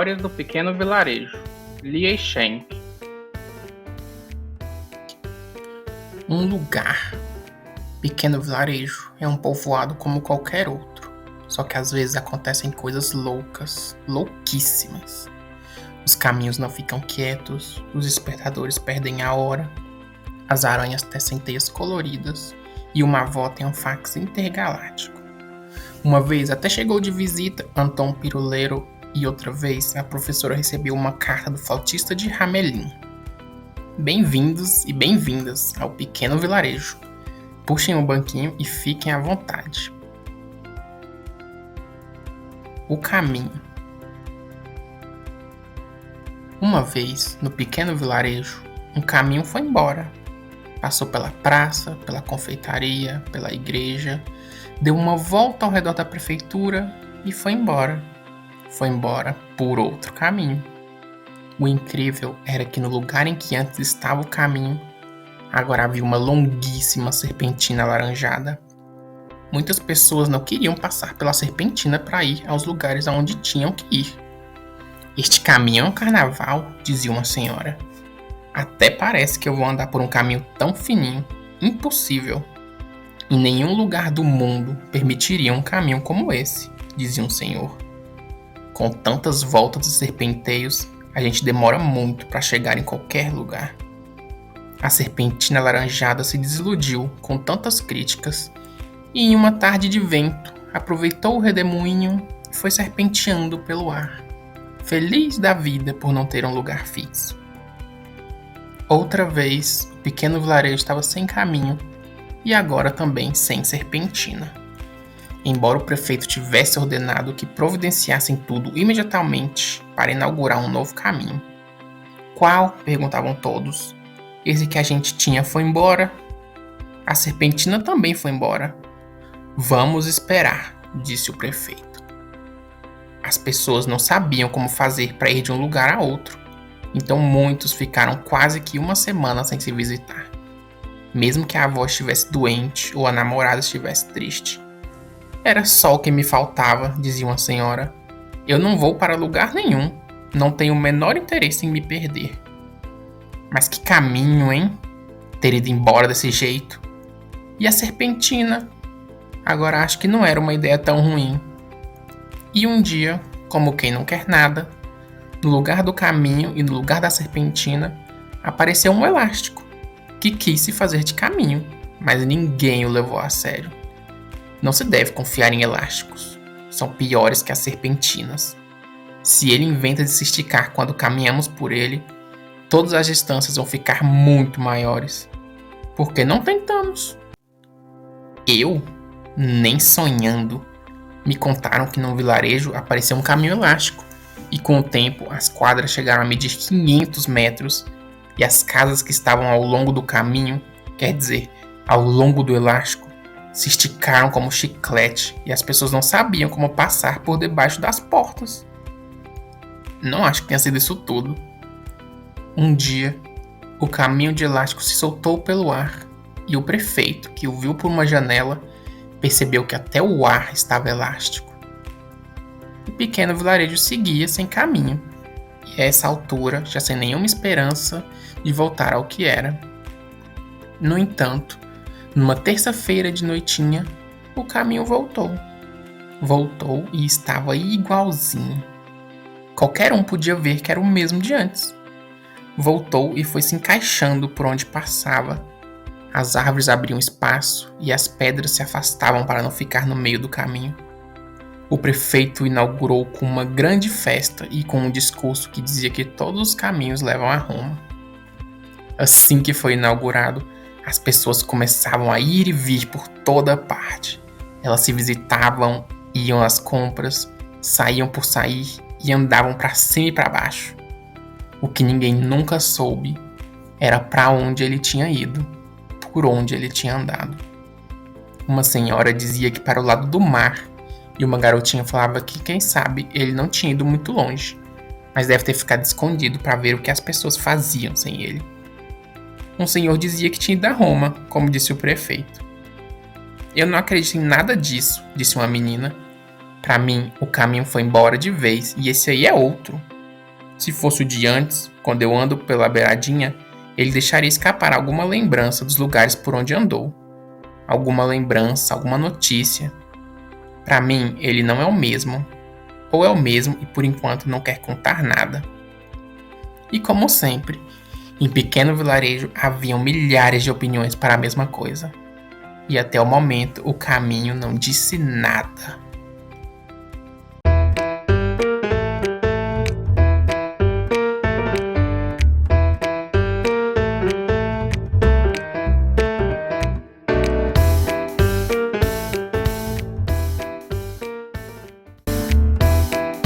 Histórias do Pequeno Vilarejo, Lia Schenck. Um lugar. Pequeno vilarejo é um povoado como qualquer outro. Só que às vezes acontecem coisas loucas, louquíssimas. Os caminhos não ficam quietos, os despertadores perdem a hora, as aranhas tecem teias coloridas e uma avó tem um fax intergaláctico. Uma vez até chegou de visita Antão Piruleiro e outra vez a professora recebeu uma carta do flautista de Hamelin. Bem-vindos e bem-vindas ao pequeno vilarejo. Puxem o banquinho e fiquem à vontade. O caminho. Uma vez, no pequeno vilarejo, um caminho foi embora. Passou pela praça, pela confeitaria, pela igreja, deu uma volta ao redor da prefeitura e foi embora. Foi embora por outro caminho. O incrível era que no lugar em que antes estava o caminho, agora havia uma longuíssima serpentina alaranjada. Muitas pessoas não queriam passar pela serpentina para ir aos lugares aonde tinham que ir. Este caminho é um carnaval, dizia uma senhora. Até parece que eu vou andar por um caminho tão fininho. Impossível. Em nenhum lugar do mundo permitiria um caminho como esse, dizia um senhor. Com tantas voltas e serpenteios, a gente demora muito para chegar em qualquer lugar. A serpentina alaranjada se desiludiu com tantas críticas e em uma tarde de vento aproveitou o redemoinho e foi serpenteando pelo ar, feliz da vida por não ter um lugar fixo. Outra vez, o pequeno vilarejo estava sem caminho e agora também sem serpentina. Embora o prefeito tivesse ordenado que providenciassem tudo imediatamente para inaugurar um novo caminho. Qual? Perguntavam todos. Esse que a gente tinha foi embora. A serpentina também foi embora. Vamos esperar, disse o prefeito. As pessoas não sabiam como fazer para ir de um lugar a outro, então muitos ficaram quase que uma semana sem se visitar, mesmo que a avó estivesse doente ou a namorada estivesse triste. Era só o que me faltava, dizia uma senhora. Eu não vou para lugar nenhum, não tenho o menor interesse em me perder. Mas que caminho, hein? Ter ido embora desse jeito. E a serpentina? Agora acho que não era uma ideia tão ruim. E um dia, como quem não quer nada, no lugar do caminho e no lugar da serpentina, apareceu um elástico, que quis se fazer de caminho, mas ninguém o levou a sério. Não se deve confiar em elásticos, são piores que as serpentinas. Se ele inventa de se esticar quando caminhamos por ele, todas as distâncias vão ficar muito maiores. Por que não tentamos? Eu? Nem sonhando. Me contaram que no vilarejo apareceu um caminho elástico e com o tempo as quadras chegaram a medir 500 metros e as casas que estavam ao longo do caminho, quer dizer, ao longo do elástico, se esticaram como chiclete e as pessoas não sabiam como passar por debaixo das portas. Não acho que tenha sido isso tudo. Um dia, o caminho de elástico se soltou pelo ar e o prefeito, que o viu por uma janela, percebeu que até o ar estava elástico. O pequeno vilarejo seguia sem caminho e a essa altura já sem nenhuma esperança de voltar ao que era. No entanto, numa terça-feira de noitinha, o caminho voltou. Voltou e estava igualzinho. Qualquer um podia ver que era o mesmo de antes. Voltou e foi se encaixando por onde passava. As árvores abriam espaço e as pedras se afastavam para não ficar no meio do caminho. O prefeito inaugurou com uma grande festa e com um discurso que dizia que todos os caminhos levam a Roma. Assim que foi inaugurado, as pessoas começavam a ir e vir por toda parte. Elas se visitavam, iam às compras, saíam por sair e andavam para cima e para baixo. O que ninguém nunca soube era para onde ele tinha ido, por onde ele tinha andado. Uma senhora dizia que para o lado do mar e uma garotinha falava que, quem sabe, ele não tinha ido muito longe, mas deve ter ficado escondido para ver o que as pessoas faziam sem ele. Um senhor dizia que tinha ido a Roma, como disse o prefeito. Eu não acredito em nada disso, disse uma menina. Pra mim, o caminho foi embora de vez e esse aí é outro. Se fosse o de antes, quando eu ando pela beiradinha, ele deixaria escapar alguma lembrança dos lugares por onde andou. Alguma lembrança, alguma notícia. Pra mim, ele não é o mesmo. Ou é o mesmo e por enquanto não quer contar nada. E como sempre, em Pequeno Vilarejo haviam milhares de opiniões para a mesma coisa. E até o momento o caminho não disse nada.